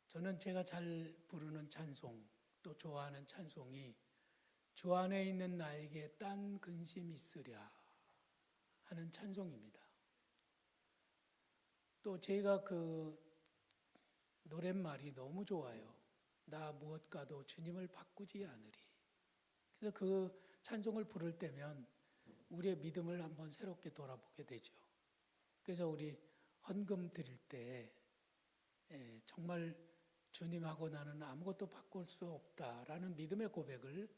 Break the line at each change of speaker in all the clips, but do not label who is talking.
저는 제가 잘 부르는 찬송, 또 좋아하는 찬송이 주 안에 있는 나에게 딴 근심 있으랴 하는 찬송입니다. 또 제가 그 노랫말이 너무 좋아요. 나 무엇과도 주님을 바꾸지 않으리. 그래서 그 찬송을 부를 때면 우리의 믿음을 한번 새롭게 돌아보게 되죠. 그래서 우리 헌금 드릴 때 정말 주님하고 나는 아무것도 바꿀 수 없다라는 믿음의 고백을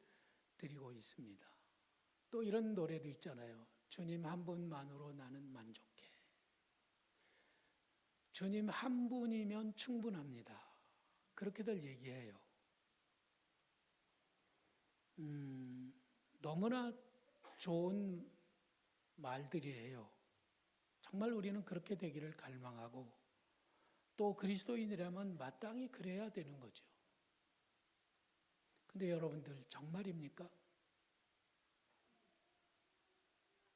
드리고 있습니다. 또 이런 노래도 있잖아요. 주님 한 분만으로 나는 만족해. 주님 한 분이면 충분합니다. 그렇게들 얘기해요. 너무나 좋은 말들이에요. 정말 우리는 그렇게 되기를 갈망하고 또 그리스도인이라면 마땅히 그래야 되는 거죠. 근데 여러분들 정말입니까?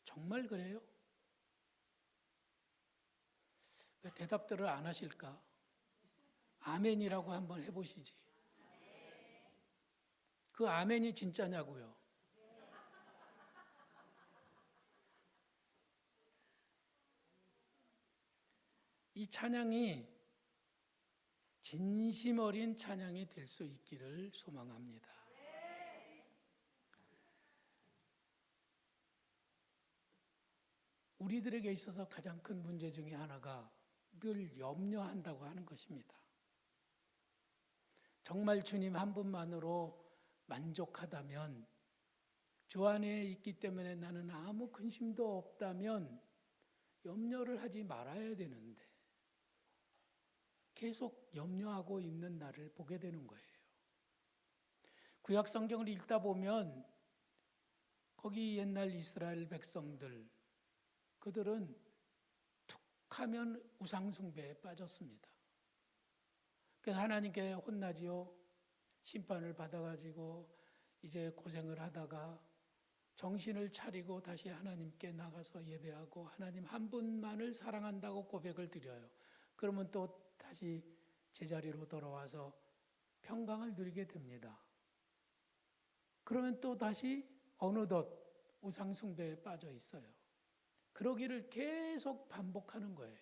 정말 그래요? 왜 대답들을 안 하실까? 아멘이라고 한번 해보시지. 그 아멘이 진짜냐고요? 이 찬양이 진심 어린 찬양이 될 수 있기를 소망합니다. 우리들에게 있어서 가장 큰 문제 중에 하나가 늘 염려한다고 하는 것입니다. 정말 주님 한 분만으로 만족하다면, 주 안에 있기 때문에 나는 아무 근심도 없다면 염려를 하지 말아야 되는데 계속 염려하고 있는 나를 보게 되는 거예요. 구약 성경을 읽다 보면 거기 옛날 이스라엘 백성들, 그들은 툭 하면 우상 숭배에 빠졌습니다. 그래서 하나님께 혼나지요. 심판을 받아가지고 이제 고생을 하다가 정신을 차리고 다시 하나님께 나가서 예배하고 하나님 한 분만을 사랑한다고 고백을 드려요. 그러면 또 다시 제자리로 돌아와서 평강을 누리게 됩니다. 그러면 또 다시 어느덧 우상 숭배에 빠져 있어요. 그러기를 계속 반복하는 거예요.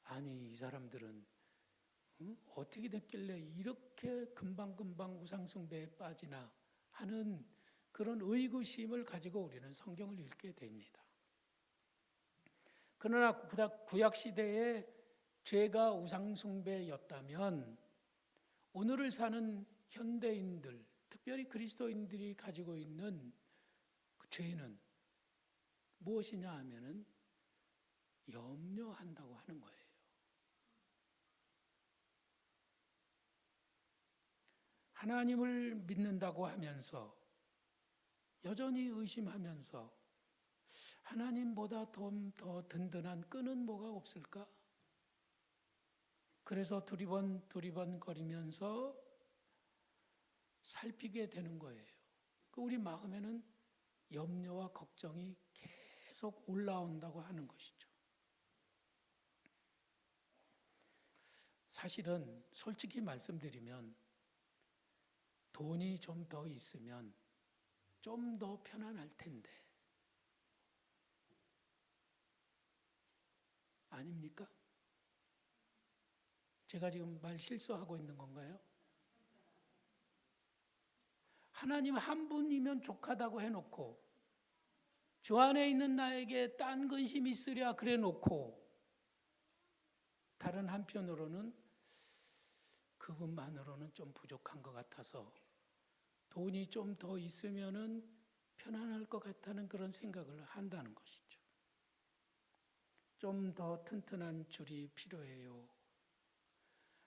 아니, 이 사람들은 어떻게 됐길래 이렇게 금방금방 우상 숭배에 빠지나 하는 그런 의구심을 가지고 우리는 성경을 읽게 됩니다. 그러나 구약 시대에 죄가 우상 숭배였다면 오늘을 사는 현대인들, 특별히 그리스도인들이 가지고 있는 그 죄는 무엇이냐 하면은 염려한다고 하는 거예요. 하나님을 믿는다고 하면서 여전히 의심하면서 하나님보다 더 든든한 끈은 뭐가 없을까? 그래서 두리번 거리면서 살피게 되는 거예요. 우리 마음에는 염려와 걱정이 계속 올라온다고 하는 것이죠. 사실은 솔직히 말씀드리면 돈이 좀 더 있으면 좀 더 편안할 텐데 아닙니까? 제가 지금 말 실수하고 있는 건가요? 하나님 한 분이면 족하다고 해놓고 주 안에 있는 나에게 딴 근심 있으랴 그래 놓고 다른 한편으로는 그분만으로는 좀 부족한 것 같아서 돈이 좀 더 있으면은 편안할 것 같다는 그런 생각을 한다는 것이죠. 좀 더 튼튼한 줄이 필요해요.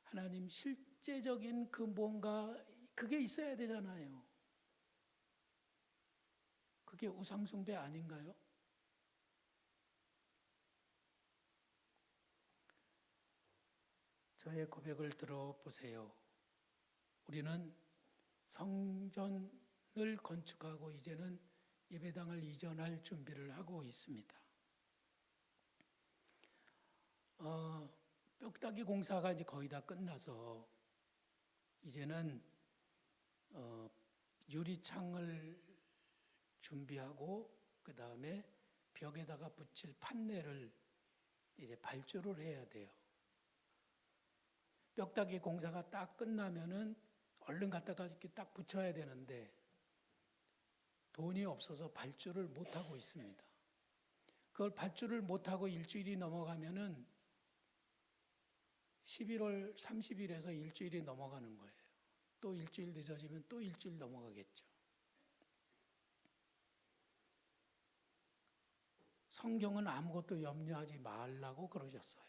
하나님 실제적인 그 뭔가 그게 있어야 되잖아요. 그게 우상숭배 아닌가요? 저의 고백을 들어보세요. 우리는 성전을 건축하고 이제는 예배당을 이전할 준비를 하고 있습니다. 뼈다귀 공사가 이제 거의 다 끝나서 이제는 유리창을 준비하고 그 다음에 벽에다가 붙일 판넬을 이제 발주를 해야 돼요. 뼈다귀 공사가 딱 끝나면은 얼른 갖다가 이렇게 딱 붙여야 되는데 돈이 없어서 발주를 못 하고 있습니다. 그걸 발주를 못 하고 일주일이 넘어가면은 11월 30일에서 일주일이 넘어가는 거예요. 또 일주일 늦어지면 또 일주일 넘어가겠죠. 성경은 아무것도 염려하지 말라고 그러셨어요.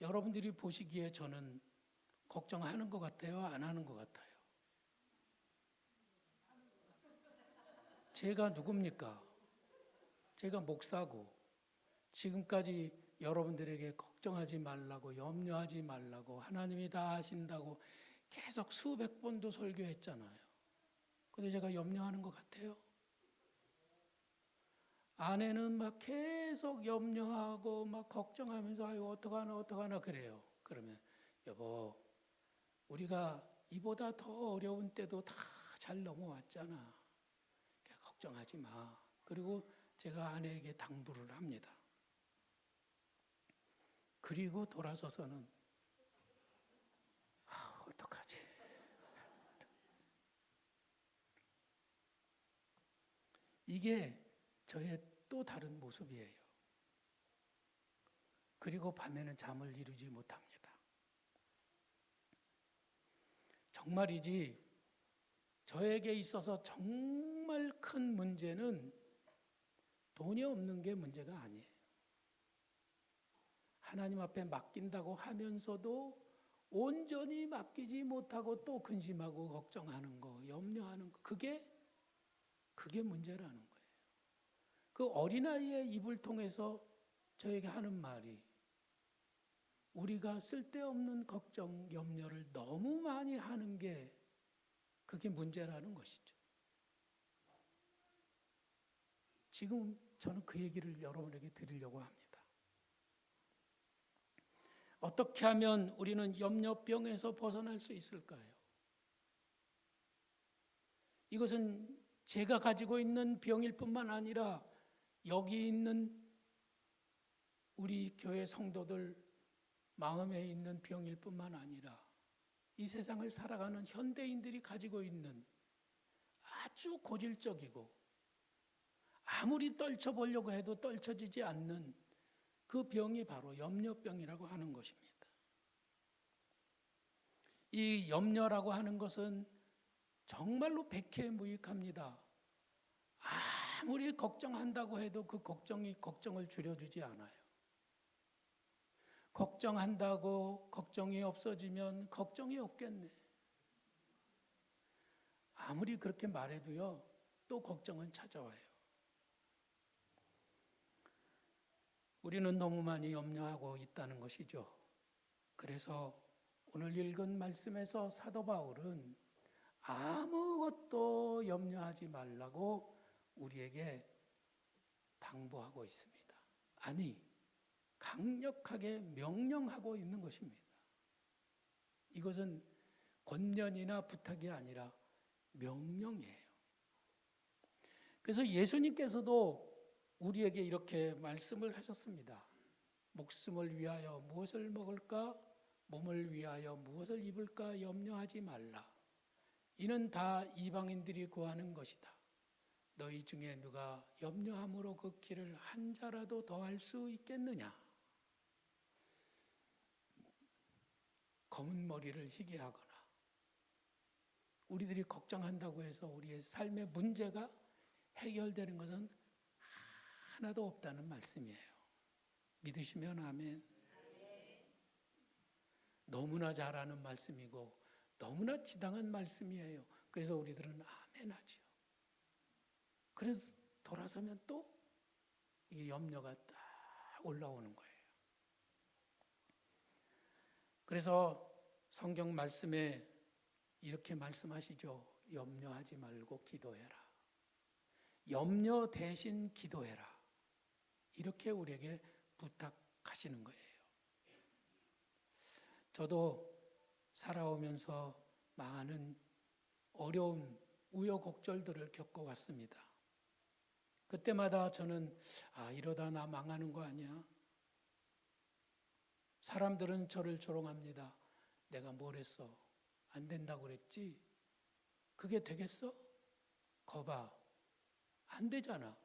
여러분들이 보시기에 저는 걱정하는 것 같아요? 안 하는 것 같아요? 제가 누굽니까? 제가 목사고 지금까지 여러분들에게 걱정하지 말라고 염려하지 말라고 하나님이 다 아신다고 계속 수백 번도 설교했잖아요. 근데 제가 염려하는 것 같아요? 아내는 막 계속 염려하고 막 걱정하면서 아유 어떡하나 그래요. 그러면 여보 우리가 이보다 더 어려운 때도 다 잘 넘어왔잖아. 걱정하지 마. 그리고 제가 아내에게 당부를 합니다. 그리고 돌아서서는 어떡하지? 이게 저의 또 다른 모습이에요. 그리고 밤에는 잠을 이루지 못합니다. 정말이지 저에게 있어서 정말 큰 문제는 돈이 없는 게 문제가 아니에요. 하나님 앞에 맡긴다고 하면서도 온전히 맡기지 못하고 또 근심하고 걱정하는 거, 염려하는 거, 그게 문제라는 거예요. 그 어린아이의 입을 통해서 저에게 하는 말이 우리가 쓸데없는 걱정, 염려를 너무 많이 하는 게 그게 문제라는 것이죠. 지금 저는 그 얘기를 여러분에게 드리려고 합니다. 어떻게 하면 우리는 염려병에서 벗어날 수 있을까요? 이것은 제가 가지고 있는 병일 뿐만 아니라 여기 있는 우리 교회 성도들 마음에 있는 병일 뿐만 아니라 이 세상을 살아가는 현대인들이 가지고 있는 아주 고질적이고 아무리 떨쳐보려고 해도 떨쳐지지 않는 그 병이 바로 염려병이라고 하는 것입니다. 이 염려라고 하는 것은 정말로 백해무익합니다. 아무리 걱정한다고 해도 그 걱정이 걱정을 줄여주지 않아요. 걱정한다고 걱정이 없어지면 걱정이 없겠네. 아무리 그렇게 말해도요, 또 걱정은 찾아와요. 우리는 너무 많이 염려하고 있다는 것이죠. 그래서 오늘 읽은 말씀에서 사도 바울은 아무것도 염려하지 말라고 우리에게 당부하고 있습니다. 아니, 강력하게 명령하고 있는 것입니다. 이것은 권면이나 부탁이 아니라 명령이에요. 그래서 예수님께서도 우리에게 이렇게 말씀을 하셨습니다. 목숨을 위하여 무엇을 먹을까? 몸을 위하여 무엇을 입을까? 염려하지 말라. 이는 다 이방인들이 구하는 것이다. 너희 중에 누가 염려함으로 그 길을 한 자라도 더할 수 있겠느냐? 검은 머리를 희게 하거나 우리들이 걱정한다고 해서 우리의 삶의 문제가 해결되는 것은 하나도 없다는 말씀이에요. 믿으시면 아멘. 너무나 잘하는 말씀이고 너무나 지당한 말씀이에요. 그래서 우리들은 아멘하죠. 그래도 돌아서면 또 이 염려가 딱 올라오는 거예요. 그래서 성경 말씀에 이렇게 말씀하시죠. 염려하지 말고 기도해라. 염려 대신 기도해라. 이렇게 우리에게 부탁하고 가시는 거예요. 저도 살아오면서 많은 어려운 우여곡절들을 겪어왔습니다. 그때마다 저는 이러다 나 망하는 거 아니야? 사람들은 저를 조롱합니다. 내가 뭘 했어? 안 된다고 그랬지? 그게 되겠어? 거봐. 안 되잖아.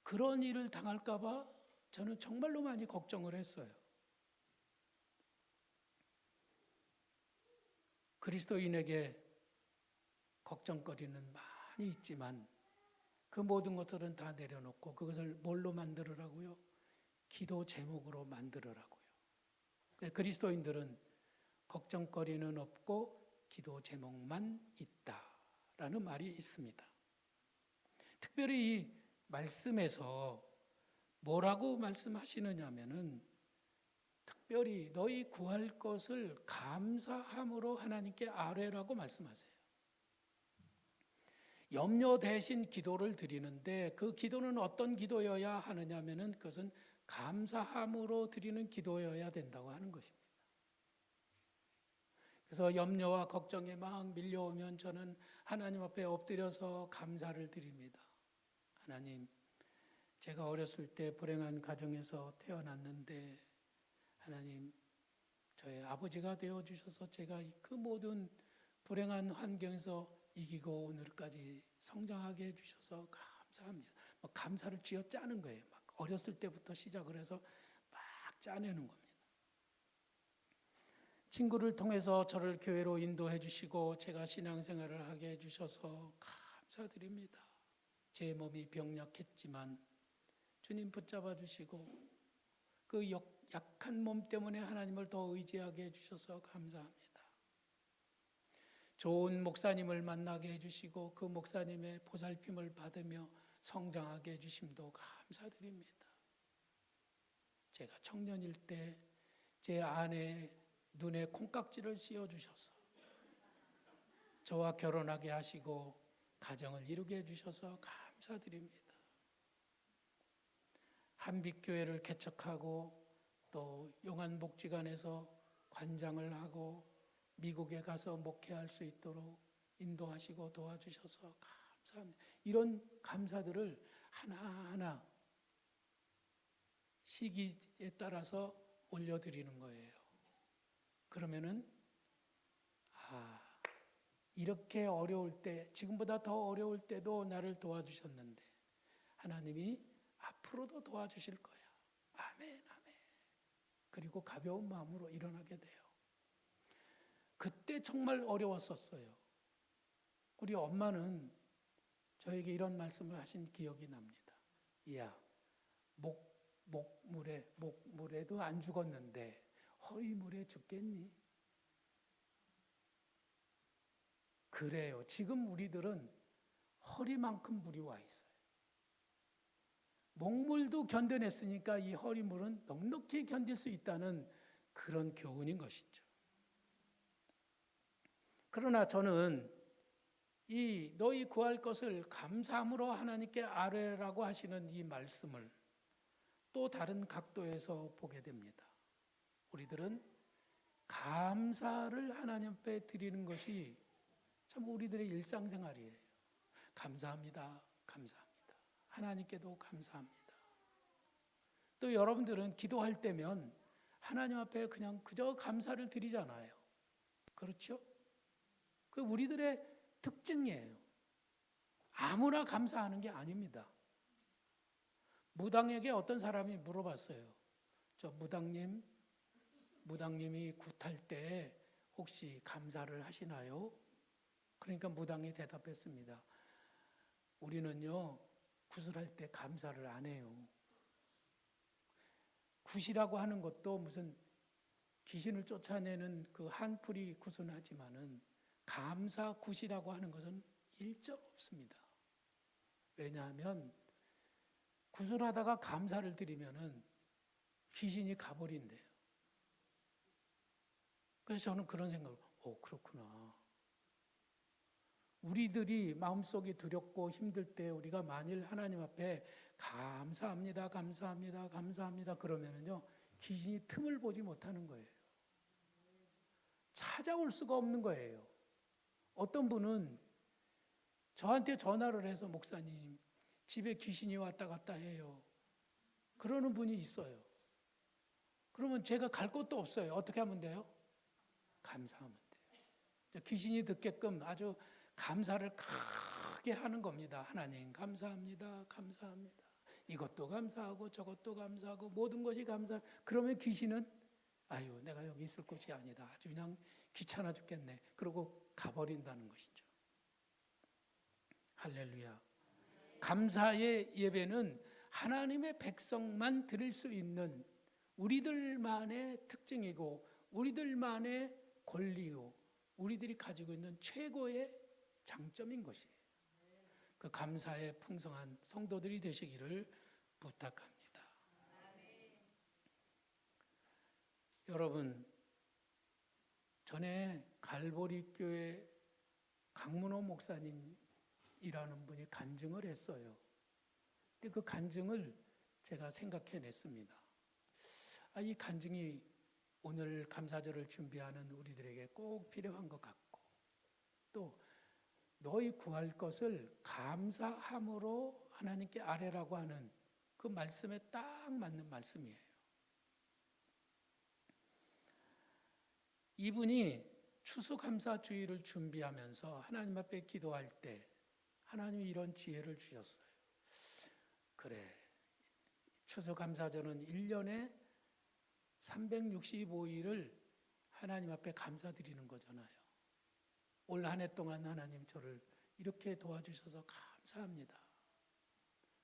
그런 일을 당할까 봐 저는 정말로 많이 걱정을 했어요. 그리스도인에게 걱정거리는 많이 있지만 그 모든 것들은 다 내려놓고 그것을 뭘로 만들으라고요? 기도 제목으로 만들으라고요. 그리스도인들은 걱정거리는 없고 기도 제목만 있다라는 말이 있습니다. 특별히 이 말씀에서 뭐라고 말씀하시느냐면은 특별히 너희 구할 것을 감사함으로 하나님께 아뢰라고 말씀하세요. 염려 대신 기도를 드리는데 그 기도는 어떤 기도여야 하느냐면은 그것은 감사함으로 드리는 기도여야 된다고 하는 것입니다. 그래서 염려와 걱정이 막 밀려오면 저는 하나님 앞에 엎드려서 감사를 드립니다. 하나님, 제가 어렸을 때 불행한 가정에서 태어났는데 하나님, 저의 아버지가 되어주셔서 제가 그 모든 불행한 환경에서 이기고 오늘까지 성장하게 해주셔서 감사합니다. 감사를 쥐어 짜는 거예요. 막 어렸을 때부터 시작을 해서 막 짜내는 겁니다. 친구를 통해서 저를 교회로 인도해 주시고 제가 신앙생활을 하게 해주셔서 감사드립니다. 제 몸이 병약했지만 주님 붙잡아 주시고 그 약한 몸 때문에 하나님을 더 의지하게 해주셔서 감사합니다. 좋은 목사님을 만나게 해주시고 그 목사님의 보살핌을 받으며 성장하게 해주심도 감사드립니다. 제가 청년일 때 제 아내 눈에 콩깍지를 씌워주셔서 저와 결혼하게 하시고 가정을 이루게 해주셔서 감사드립니다. 한빛교회를 개척하고 또 용안복지관에서 관장을 하고 미국에 가서 목회할 수 있도록 인도하시고 도와주셔서 감사합니다. 이런 감사들을 하나하나 시기에 따라서 올려드리는 거예요. 그러면은 이렇게 어려울 때, 지금보다 더 어려울 때도 나를 도와주셨는데 하나님이 앞으로도 도와주실 거야. 아멘, 아멘. 그리고 가벼운 마음으로 일어나게 돼요. 그때 정말 어려웠었어요. 우리 엄마는 저에게 이런 말씀을 하신 기억이 납니다. 야, 목물에도 안 죽었는데 허리물에 죽겠니? 그래요. 지금 우리들은 허리만큼 물이 와 있어요. 목물도 견뎌냈으니까 이 허리물은 넉넉히 견딜 수 있다는 그런 교훈인 것이죠. 그러나 저는 이 너희 구할 것을 감사함으로 하나님께 아뢰라고 하시는 이 말씀을 또 다른 각도에서 보게 됩니다. 우리들은 감사를 하나님 앞에 드리는 것이 참 우리들의 일상생활이에요. 감사합니다. 감사합니다. 하나님께도 감사합니다. 또 여러분들은 기도할 때면 하나님 앞에 그냥 그저 감사를 드리잖아요. 그렇죠? 그 우리들의 특징이에요. 아무나 감사하는 게 아닙니다. 무당에게 어떤 사람이 물어봤어요. 저 무당님이 굿할 때 혹시 감사를 하시나요? 그러니까 무당이 대답했습니다. 우리는요, 구슬할 때 감사를 안 해요. 굿이라고 하는 것도 무슨 귀신을 쫓아내는 그 한풀이 굿은 하지만은 감사 굿이라고 하는 것은 일절 없습니다. 왜냐하면 구슬하다가 감사를 드리면은 귀신이 가버린대요. 그래서 저는 그런 생각을, 그렇구나. 우리들이 마음속이 두렵고 힘들 때 우리가 만일 하나님 앞에 감사합니다, 감사합니다, 감사합니다 그러면은요 귀신이 틈을 보지 못하는 거예요. 찾아올 수가 없는 거예요. 어떤 분은 저한테 전화를 해서 목사님 집에 귀신이 왔다 갔다 해요. 그러는 분이 있어요. 그러면 제가 갈 곳도 없어요. 어떻게 하면 돼요? 감사하면 돼요. 귀신이 듣게끔 아주 감사를 크게 하는 겁니다. 하나님 감사합니다. 감사합니다. 이것도 감사하고 저것도 감사하고 모든 것이 감사. 그러면 귀신은 아유 내가 여기 있을 곳이 아니다. 아주 그냥 귀찮아 죽겠네. 그러고 가버린다는 것이죠. 할렐루야. 감사의 예배는 하나님의 백성만 드릴 수 있는 우리들만의 특징이고 우리들만의 권리요 우리들이 가지고 있는 최고의 장점인 것이에요. 그 감사의 풍성한 성도들이 되시기를 부탁합니다. 여러분, 전에 갈보리 교회 강문호 목사님이라는 분이 간증을 했어요. 근데 그 간증을 제가 생각해냈습니다. 이 간증이 오늘 감사절을 준비하는 우리들에게 꼭 필요한 것 같고 또 너희 구할 것을 감사함으로 하나님께 아뢰라고 하는 그 말씀에 딱 맞는 말씀이에요. 이분이 추수감사주의를 준비하면서 하나님 앞에 기도할 때 하나님이 이런 지혜를 주셨어요. 그래, 추수감사절은 1년에 365일을 하나님 앞에 감사드리는 거잖아요. 올 한 해 동안 하나님 저를 이렇게 도와주셔서 감사합니다.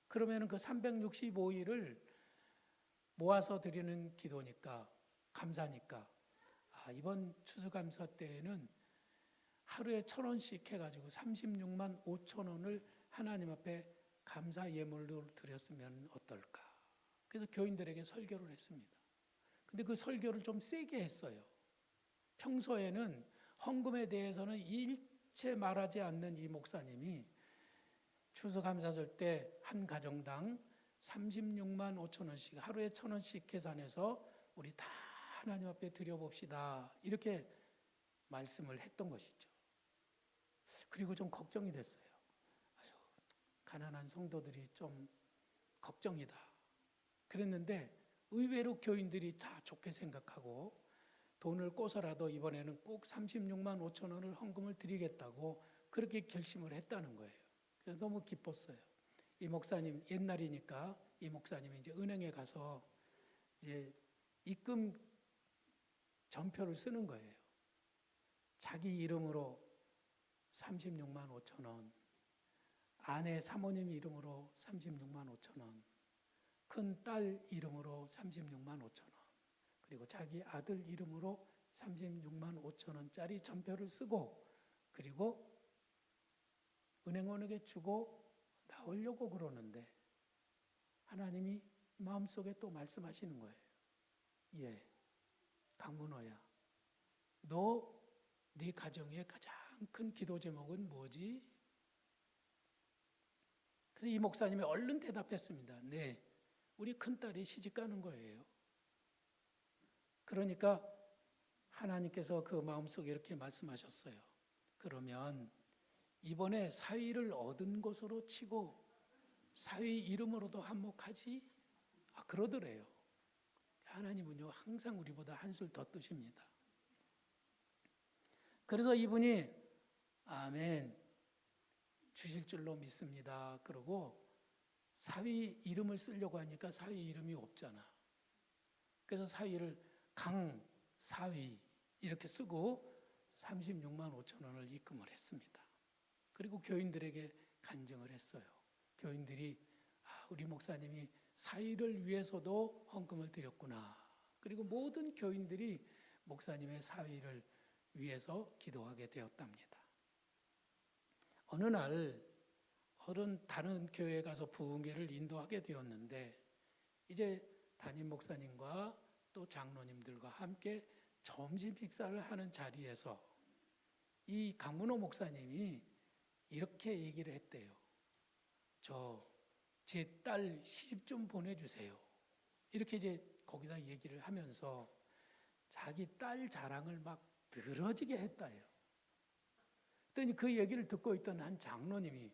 그러면 그 365일을 모아서 드리는 기도니까 감사니까 이번 추수감사 때에는 하루에 1,000원씩 해가지고 36만 5천 원을 하나님 앞에 감사 예물로 드렸으면 어떨까. 그래서 교인들에게 설교를 했습니다. 근데 그 설교를 좀 세게 했어요. 평소에는 헌금에 대해서는 일체 말하지 않는 이 목사님이 추수감사절 때 한 가정당 36만 5천 원씩 하루에 1,000원씩 계산해서 우리 다 하나님 앞에 드려봅시다. 이렇게 말씀을 했던 것이죠. 그리고 좀 걱정이 됐어요. 가난한 성도들이 좀 걱정이다. 그랬는데 의외로 교인들이 다 좋게 생각하고 돈을 꿔서라도 이번에는 꼭 36만 5천 원을 헌금을 드리겠다고 그렇게 결심을 했다는 거예요. 그래서 너무 기뻤어요. 이 목사님 옛날이니까 이 목사님이 이제 은행에 가서 이제 입금 전표를 쓰는 거예요. 자기 이름으로 36만 5천 원, 아내 사모님 이름으로 36만 5천 원, 큰 딸 이름으로 36만 5천 원, 그리고 자기 아들 이름으로 36만 5천 원짜리 전표를 쓰고 그리고 은행원에게 주고 나오려고 그러는데 하나님이 마음속에 또 말씀하시는 거예요. 예, 강문호야, 너 네 가정의 가장 큰 기도 제목은 뭐지? 그래서 이 목사님이 얼른 대답했습니다. 네, 우리 큰딸이 시집가는 거예요. 그러니까 하나님께서 그 마음속에 이렇게 말씀하셨어요. 그러면 이번에 사위를 얻은 것으로 치고 사위 이름으로도 한몫하지? 그러더래요. 하나님은요 항상 우리보다 한술 더 뜨십니다. 그래서 이분이 아멘 주실 줄로 믿습니다. 그러고 사위 이름을 쓰려고 하니까 사위 이름이 없잖아. 그래서 사위를 강사위 이렇게 쓰고 36만 5천 원을 입금을 했습니다. 그리고 교인들에게 간증을 했어요. 교인들이 우리 목사님이 사위를 위해서도 헌금을 드렸구나. 그리고 모든 교인들이 목사님의 사위를 위해서 기도하게 되었답니다. 어느 날 다른 교회에 가서 부흥회를 인도하게 되었는데 이제 담임 목사님과 또 장로님들과 함께 점심 식사를 하는 자리에서 이 강문호 목사님이 이렇게 얘기를 했대요. 저 제 딸 시집 좀 보내주세요. 이렇게 이제 거기다 얘기를 하면서 자기 딸 자랑을 막 늘어지게 했다요. 그랬더니 그 얘기를 듣고 있던 한 장로님이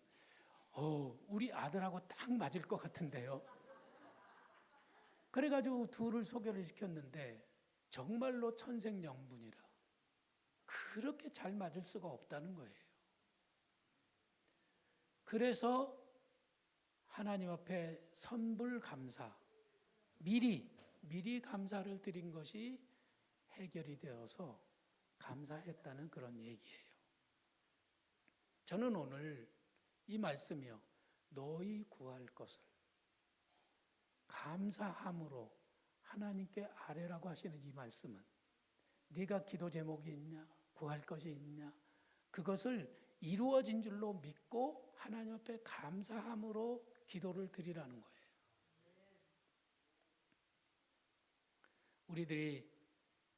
우리 아들하고 딱 맞을 것 같은데요. 그래가지고 둘을 소개를 시켰는데 정말로 천생연분이라 그렇게 잘 맞을 수가 없다는 거예요. 그래서 하나님 앞에 선불감사, 미리 감사를 드린 것이 해결이 되어서 감사했다는 그런 얘기예요. 저는 오늘 이 말씀이요, 너희 구할 것을 감사함으로 하나님께 아뢰라고 하시는 이 말씀은 네가 기도 제목이 있냐, 구할 것이 있냐, 그것을 이루어진 줄로 믿고 하나님 앞에 감사함으로 기도를 드리라는 거예요. 우리들이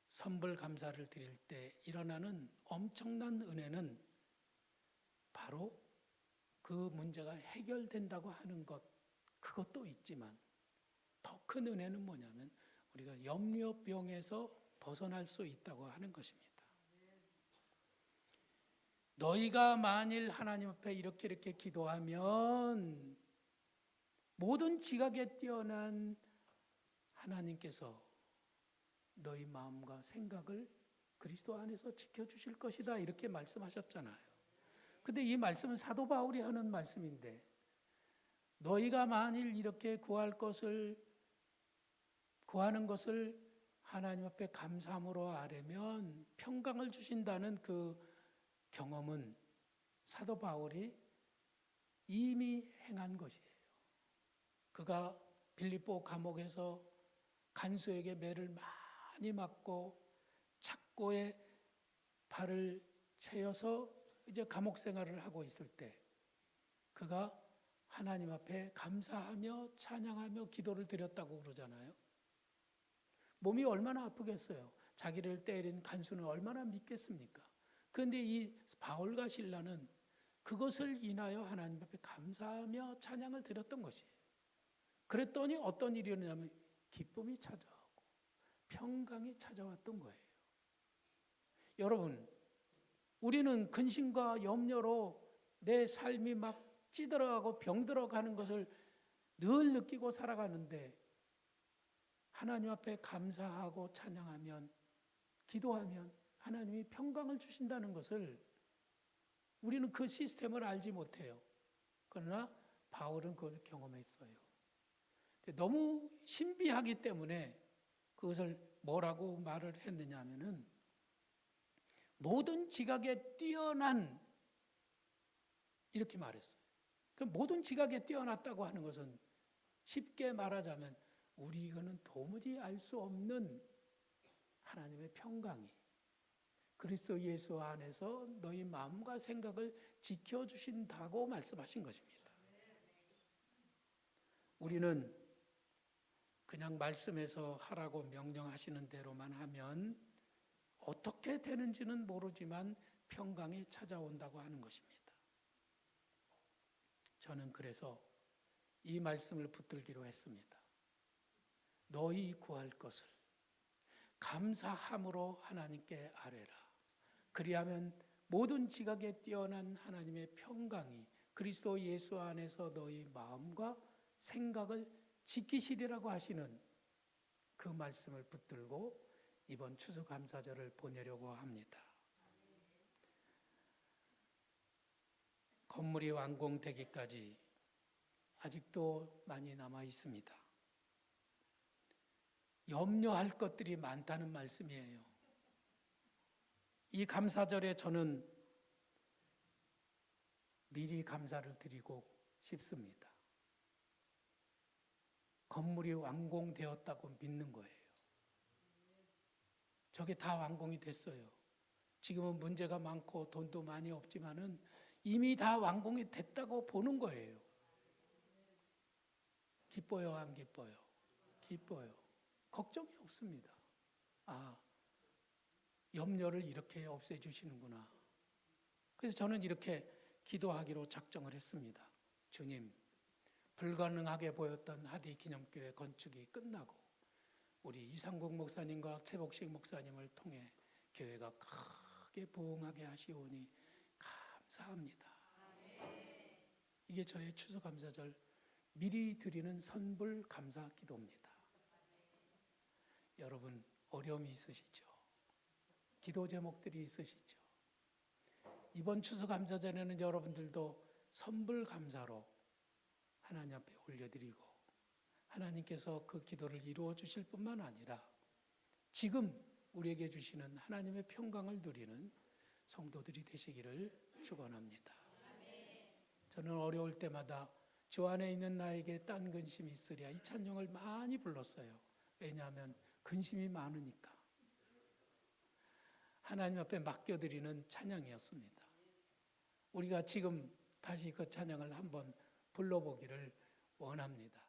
선불 감사를 드릴 때 일어나는 엄청난 은혜는 바로 그 문제가 해결된다고 하는 것, 그것도 있지만 더 큰 은혜는 뭐냐면 우리가 염려병에서 벗어날 수 있다고 하는 것입니다. 너희가 만일 하나님 앞에 이렇게 기도하면 모든 지각에 뛰어난 하나님께서 너희 마음과 생각을 그리스도 안에서 지켜주실 것이다, 이렇게 말씀하셨잖아요. 근데 이 말씀은 사도 바울이 하는 말씀인데, 너희가 만일 이렇게 구하는 것을 하나님 앞에 감사함으로 아뢰면 평강을 주신다는 그 경험은 사도 바울이 이미 행한 것이에요. 그가 빌립보 감옥에서 간수에게 매를 많이 맞고 착고에 발을 채여서 이제 감옥 생활을 하고 있을 때 그가 하나님 앞에 감사하며 찬양하며 기도를 드렸다고 그러잖아요. 몸이 얼마나 아프겠어요. 자기를 때린 간수는 얼마나 믿겠습니까? 그런데 이 바울과 실라는 그것을 인하여 하나님 앞에 감사하며 찬양을 드렸던 것이에요. 그랬더니 어떤 일이 일어나냐면 기쁨이 찾아오고 평강이 찾아왔던 거예요. 여러분, 우리는 근심과 염려로 내 삶이 막 찌들어가고 병들어가는 것을 늘 느끼고 살아가는데, 하나님 앞에 감사하고 찬양하면, 기도하면 하나님이 평강을 주신다는 것을 우리는 그 시스템을 알지 못해요. 그러나 바울은 그걸 경험했어요. 너무 신비하기 때문에 그것을 뭐라고 말을 했느냐 하면은 모든 지각에 뛰어난, 이렇게 말했어요. 그 모든 지각에 뛰어났다고 하는 것은 쉽게 말하자면 우리는 도무지 알 수 없는 하나님의 평강이 그리스도 예수 안에서 너희 마음과 생각을 지켜주신다고 말씀하신 것입니다. 우리는 그냥 말씀에서 하라고 명령하시는 대로만 하면 어떻게 되는지는 모르지만 평강이 찾아온다고 하는 것입니다. 저는 그래서 이 말씀을 붙들기로 했습니다. 너희 구할 것을 감사함으로 하나님께 아뢰라. 그리하면 모든 지각에 뛰어난 하나님의 평강이 그리스도 예수 안에서 너희 마음과 생각을 지키시리라고 하시는 그 말씀을 붙들고 이번 추수감사절을 보내려고 합니다. 건물이 완공되기까지 아직도 많이 남아 있습니다. 염려할 것들이 많다는 말씀이에요. 이 감사절에 저는 미리 감사를 드리고 싶습니다. 건물이 완공되었다고 믿는 거예요. 저게 다 완공이 됐어요. 지금은 문제가 많고 돈도 많이 없지만은 이미 다 완공이 됐다고 보는 거예요. 기뻐요, 안 기뻐요? 기뻐요. 걱정이 없습니다. 아, 염려를 이렇게 없애주시는구나. 그래서 저는 이렇게 기도하기로 작정을 했습니다. 주님, 불가능하게 보였던 하디 기념교회 건축이 끝나고 우리 이상국 목사님과 최복식 목사님을 통해 교회가 크게 부흥하게 하시오니 감사합니다. 이게 저의 추수감사절 미리 드리는 선불 감사 기도입니다. 여러분 어려움이 있으시죠? 기도 제목들이 있으시죠? 이번 추수감사절에는 여러분들도 선불 감사로 하나님 앞에 올려드리고 하나님께서 그 기도를 이루어 주실 뿐만 아니라 지금 우리에게 주시는 하나님의 평강을 누리는 성도들이 되시기를 축원합니다. 저는 어려울 때마다 주 안에 있는 나에게 딴 근심이 있으랴 이 찬송을 많이 불렀어요. 왜냐하면 근심이 많으니까. 하나님 앞에 맡겨드리는 찬양이었습니다. 우리가 지금 다시 그 찬양을 한번 불러보기를 원합니다.